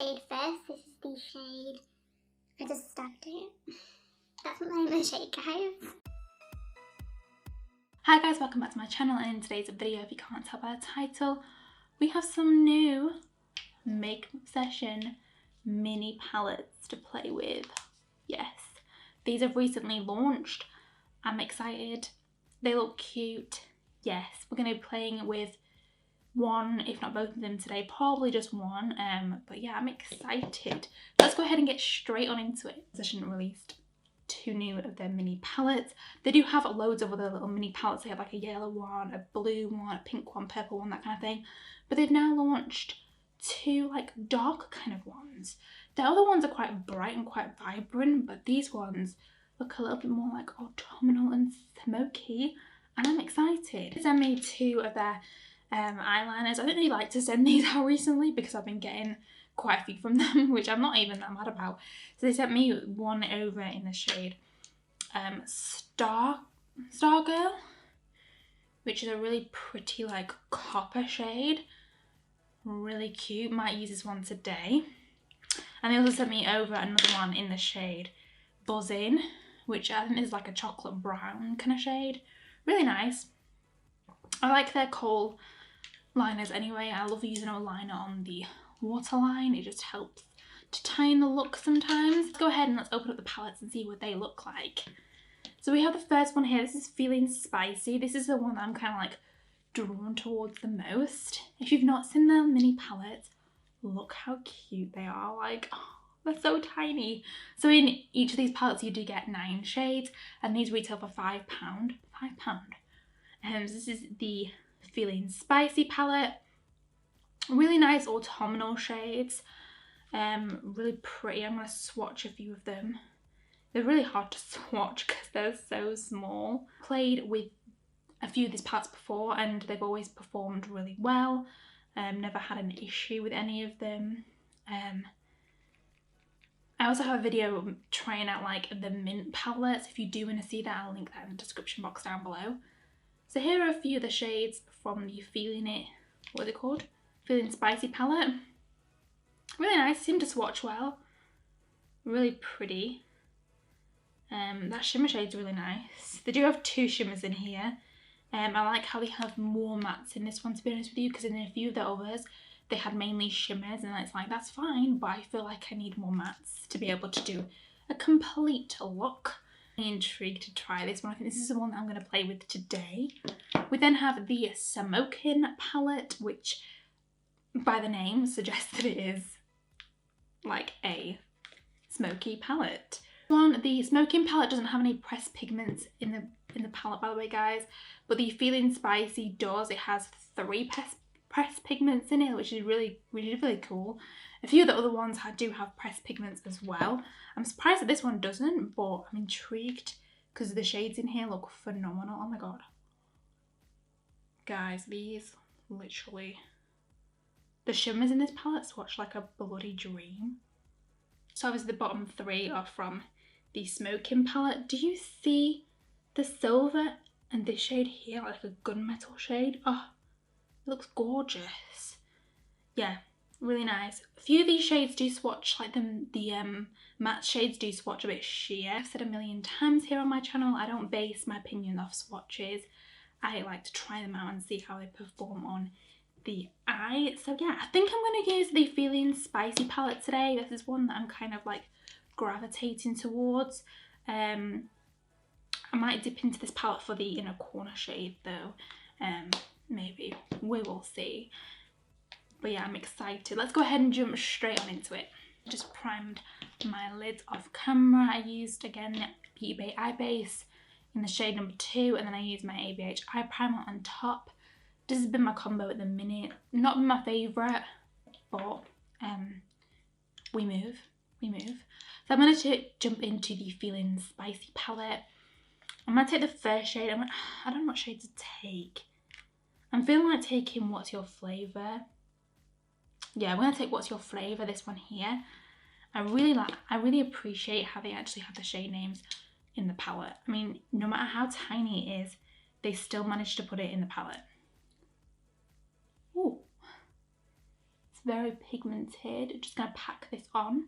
Shade first. This is the shade. I just stacked it. That's my name of the shade, guys. Hi guys, welcome back to my channel, and in today's video, if you can't tell by the title, we have some new Makeup Obsession mini palettes to play with. Yes, these have recently launched. I'm excited. They look cute. Yes, we're going to be playing with one, if not both of them today, probably just one. But yeah, I'm excited. Let's go ahead and get straight on into it. Obsession released 2 new of their mini palettes. They do have loads of other little mini palettes. They have like a yellow one, a blue one, a pink one, purple one, that kind of thing. But they've now launched 2 like dark kind of ones. The other ones are quite bright and quite vibrant, but these ones look a little bit more like autumnal and smoky, and I'm excited. They sent me 2 of their eyeliners. I didn't really like to send these out recently because I've been getting quite a few from them, which I'm not even that mad about. So they sent me one over in the shade Stargirl, which is a really pretty like copper shade. Really cute. Might use this one today. And they also sent me over another one in the shade Buzzing, which I think is like a chocolate brown kind of shade. Really nice. I like their Kohl liners anyway. I love using a liner on the waterline. It just helps to tighten the look sometimes. Let's go ahead and let's open up the palettes and see what they look like. So we have the first one here. This is Feeling Spicy. This is the one that I'm kind of like drawn towards the most. If you've not seen the mini palettes, look how cute they are. Like, oh, they're so tiny. So in each of these palettes you do get 9 shades, and these retail for £5. £5. So this is the Feeling Spicy palette. Really nice autumnal shades. Really pretty. I'm going to swatch a few of them. They're really hard to swatch because they're so small. Played with a few of these palettes before and they've always performed really well. Never had an issue with any of them. I also have a video trying out like the mint palettes. If you do want to see that, I'll link that in the description box down below. So here are a few of the shades from the what is it called? Feeling Spicy palette. Really nice, seem to swatch well. Really pretty. That shimmer shade's really nice. They do have 2 shimmers in here. I like how they have more mattes in this one, to be honest with you, because in a few of the others they had mainly shimmers, and it's like, that's fine, but I feel like I need more mattes to be able to do a complete look. I'm intrigued to try this one. I think this is the one that I'm going to play with today. We then have the Smokin palette, which by the name suggests that it is like a smoky palette. The Smokin palette doesn't have any pressed pigments in the palette, by the way, guys, but the Feeling Spicy does. It has 3 pressed pigments in it, which is really cool. A few of the other ones do have pressed pigments as well. I'm surprised that this one doesn't, but I'm intrigued because the shades in here look phenomenal. Oh my god, guys, these literally, the shimmers in this palette swatch like a bloody dream. So obviously the bottom 3 are from the Smokin palette. Do you see the silver and this shade here, like a gunmetal shade? Oh, it looks gorgeous. Yeah, really nice. A few of these shades do swatch, like the matte shades do swatch a bit sheer. I've said a million times here on my channel, I don't base my opinion off swatches. I like to try them out and see how they perform on the eye. So yeah, I think I'm going to use the Feeling Spicy palette today. This is one that I'm kind of like gravitating towards. I might dip into this palette for the inner corner shade though. Maybe, we will see. But yeah, I'm excited. Let's go ahead and jump straight on into it. Just primed my lids off camera. I used again Beauty Bay Eye Base in the shade number 2, and then I used my ABH eye primer on top. This has been my combo at the minute. Not been my favourite, but we move. So I'm going to jump into the Feeling Spicy palette. I'm going to take the first shade. I don't know what shade to take. I'm feeling like taking What's Your Flavour. Yeah, I'm going to take What's Your Flavour, this one here. I really appreciate how they actually have the shade names in the palette. I mean, no matter how tiny it is, they still managed to put it in the palette. Ooh, very pigmented. Just gonna pack this on.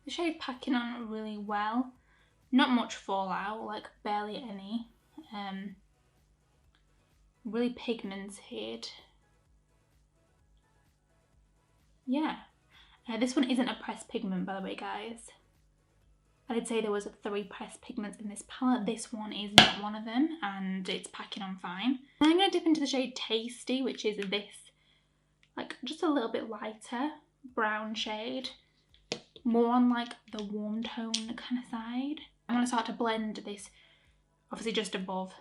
The shade's packing on really well. Not much fallout, like barely any. Really pigmented. Yeah. This one isn't a pressed pigment, by the way, guys. I did say there was 3 pressed pigments in this palette. This one is not one of them, and it's packing on fine. Now I'm going to dip into the shade Tasty, which is this, like, just a little bit lighter brown shade. More on, like, the warm tone kind of side. I'm going to start to blend this, obviously just above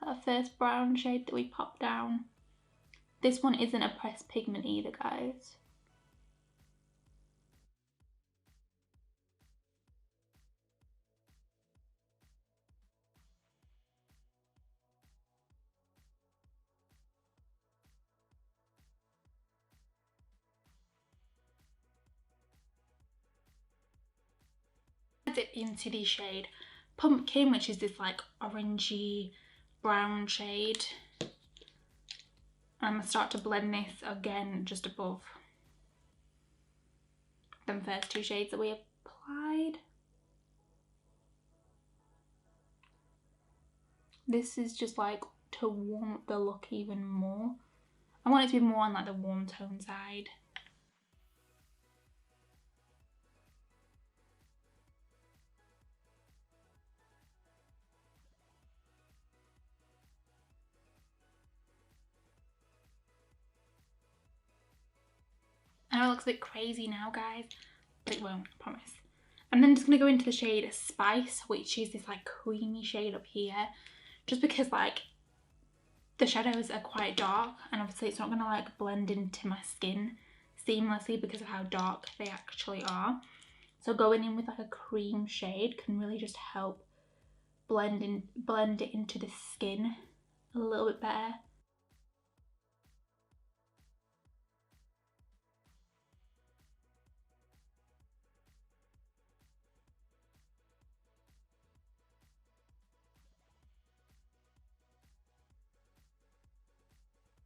that first brown shade that we popped down. This one isn't a pressed pigment either, guys. Dip into the shade Pumpkin, which is this like orangey brown shade. I'm going to start to blend this again just above them first 2 shades that we applied. This is just like to warm up the look even more. I want it to be more on like the warm tone side. I know it looks a bit crazy now, guys, but it won't, I promise. I'm then just going to go into the shade Spice, which is this like creamy shade up here. Just because like the shadows are quite dark, and obviously it's not going to like blend into my skin seamlessly because of how dark they actually are. So going in with like a cream shade can really just help blend it into the skin a little bit better.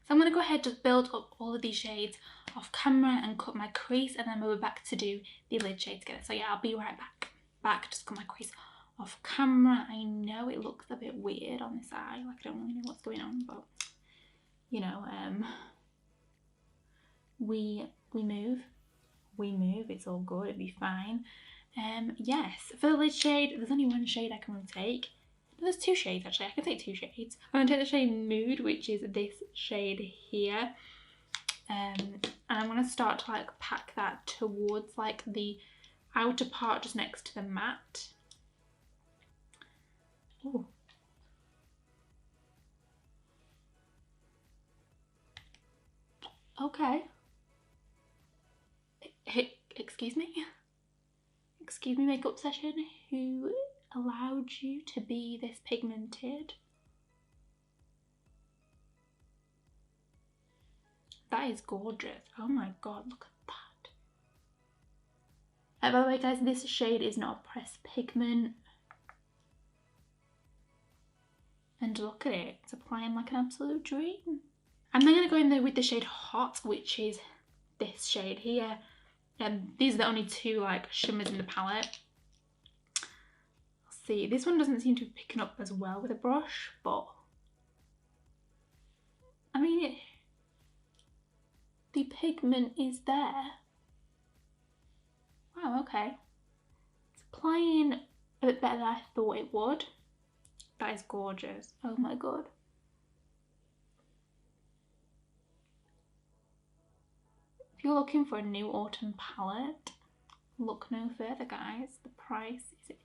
So I'm going to go ahead, just build up all of these shades off camera and cut my crease, and then we'll be back to do the lid shade together. So yeah, I'll be right back. Just cut my crease off camera. I know it looks a bit weird on this eye, like I don't really know what's going on, but you know, we move, it's all good, it'll be fine. Yes, for the lid shade, there's only 1 shade I can really take. There's 2 shades actually, I can take 2 shades. I'm going to take the shade Mood, which is this shade here. And I'm going to start to like pack that towards like the outer part just next to the matte. Ooh. Okay. Excuse me? Excuse me, makeup session, who allowed you to be this pigmented? That is gorgeous. Oh my god, look at that. By the way, guys, this shade is not a pressed pigment. And look at it, it's applying like an absolute dream. I'm then going to go in there with the shade Hot, which is this shade here. These are the only 2 like shimmers in the palette. See, this one doesn't seem to be picking up as well with a brush, but I mean, the pigment is there. Wow, okay. It's applying a bit better than I thought it would. That is gorgeous. Oh my god. If you're looking for a new autumn palette, look no further, guys. The price is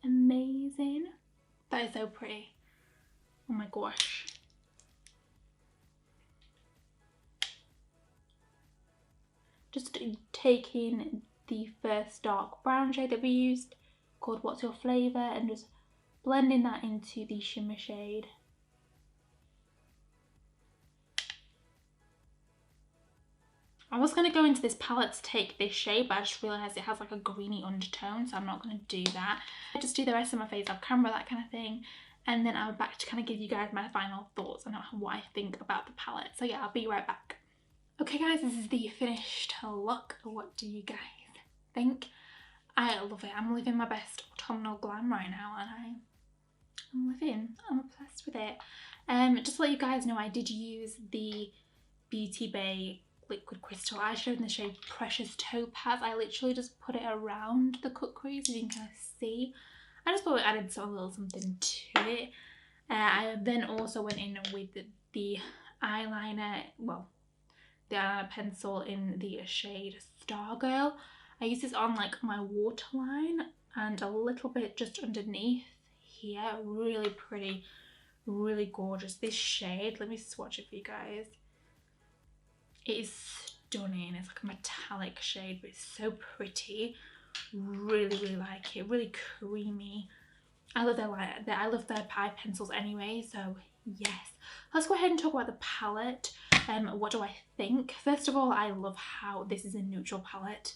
amazing. That is so pretty. Oh my gosh. Just taking the first dark brown shade that we used, called What's Your Flavour, and just blending that into the shimmer shade. I was going to go into this palette to take this shade, but I just realised it has like a greeny undertone, so I'm not going to do that. I just do the rest of my face off camera, that kind of thing. And then I'm back to kind of give you guys my final thoughts on what I think about the palette. So yeah, I'll be right back. Okay guys, this is the finished look. What do you guys think? I love it. I'm living my best autumnal glam right now, and I'm obsessed with it. Just to let you guys know, I did use the Beauty Bay liquid crystal eyeshadow in the shade Precious Topaz. I literally just put it around the cut crease, if you can kind of see. I just thought it added a little something to it. I then also went in with the eyeliner, well, the eyeliner pencil in the shade Stargirl. I use this on like my waterline and a little bit just underneath here. Really pretty, really gorgeous. This shade, let me swatch it for you guys. It is stunning. It's like a metallic shade, but it's so pretty. Really like it. Really creamy. I love their eye pencils anyway, so yes. Let's go ahead and talk about the palette. What do I think? First of all, I love how this is a neutral palette.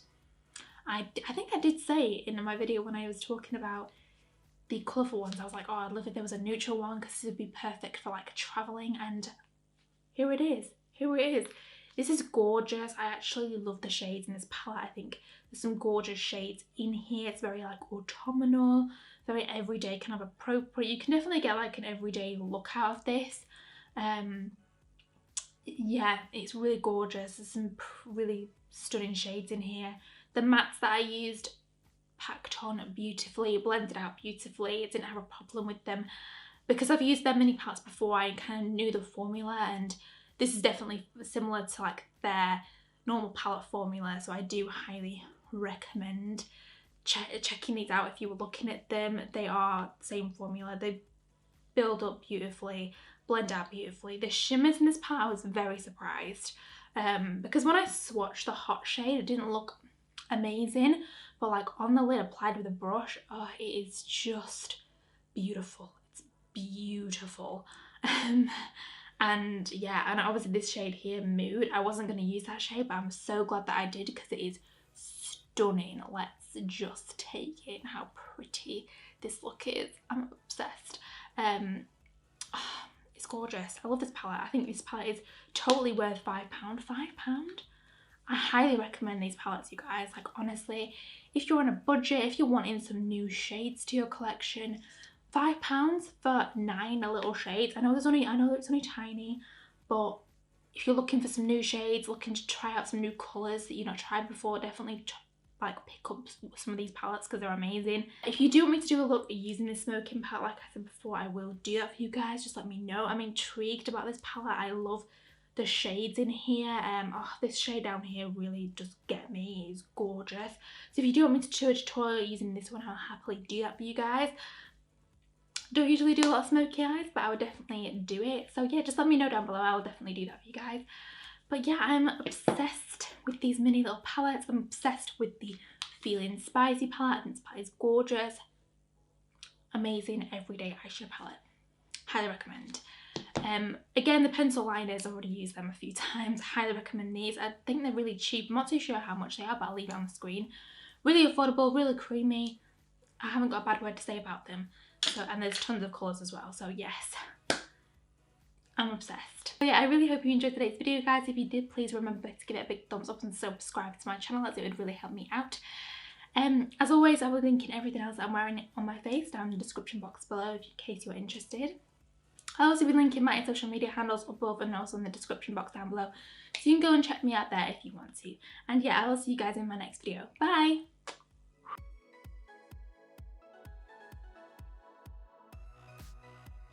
I think I did say in my video when I was talking about the colourful ones, I was like, oh, I'd love if there was a neutral one because this would be perfect for like travelling, and here it is. Here it is. This is gorgeous. I actually love the shades in this palette. I think there's some gorgeous shades in here. It's very like autumnal, very everyday, kind of appropriate. You can definitely get like an everyday look out of this. Yeah, it's really gorgeous. There's some really stunning shades in here. The mattes that I used packed on beautifully, blended out beautifully. I didn't have a problem with them because I've used their mini palettes before. I kind of knew the formula, and this is definitely similar to like their normal palette formula, so I do highly recommend checking these out if you were looking at them. They are the same formula. They build up beautifully, blend out beautifully. The shimmers in this palette, I was very surprised because when I swatched the hot shade, it didn't look amazing, but like on the lid applied with a brush, oh, it is just beautiful. It's beautiful. And yeah, and obviously this shade here, Mood, I wasn't going to use that shade, but I'm so glad that I did because it is stunning. Let's just take in how pretty this look is. I'm obsessed. It's gorgeous. I love this palette. I think this palette is totally worth £5. £5? I highly recommend these palettes, you guys. Like honestly, if you're on a budget, if you're wanting some new shades to your collection, £5 for 9 little shades. I know it's only tiny, but if you're looking for some new shades, looking to try out some new colours that you've not tried before, definitely like pick up some of these palettes because they're amazing. If you do want me to do a look using this smoking palette, like I said before, I will do that for you guys. Just let me know. I'm intrigued about this palette. I love the shades in here. Oh, this shade down here really just get me. It's gorgeous. So if you do want me to do a tutorial using this one, I'll happily do that for you guys. Don't usually do a lot of smoky eyes, but I would definitely do it. So yeah, just let me know down below. I will definitely do that for you guys. But yeah, I'm obsessed with these mini little palettes. I'm obsessed with the Feelin Spicy palette. I think this palette is gorgeous. Amazing everyday eyeshadow palette. Highly recommend. Again, the pencil liners, I've already used them a few times. Highly recommend these. I think they're really cheap. I'm not too sure how much they are, but I'll leave it on the screen. Really affordable, really creamy. I haven't got a bad word to say about them. So, and there's tons of colours as well, so yes, I'm obsessed. But yeah, I really hope you enjoyed today's video, guys. If you did, please remember to give it a big thumbs up and subscribe to my channel, as it would really help me out. As always, I will link in everything else that I'm wearing on my face down in the description box below in case you're interested. I'll also be linking my social media handles above and also in the description box down below, so you can go and check me out there if you want to. And yeah, I will see you guys in my next video. Bye!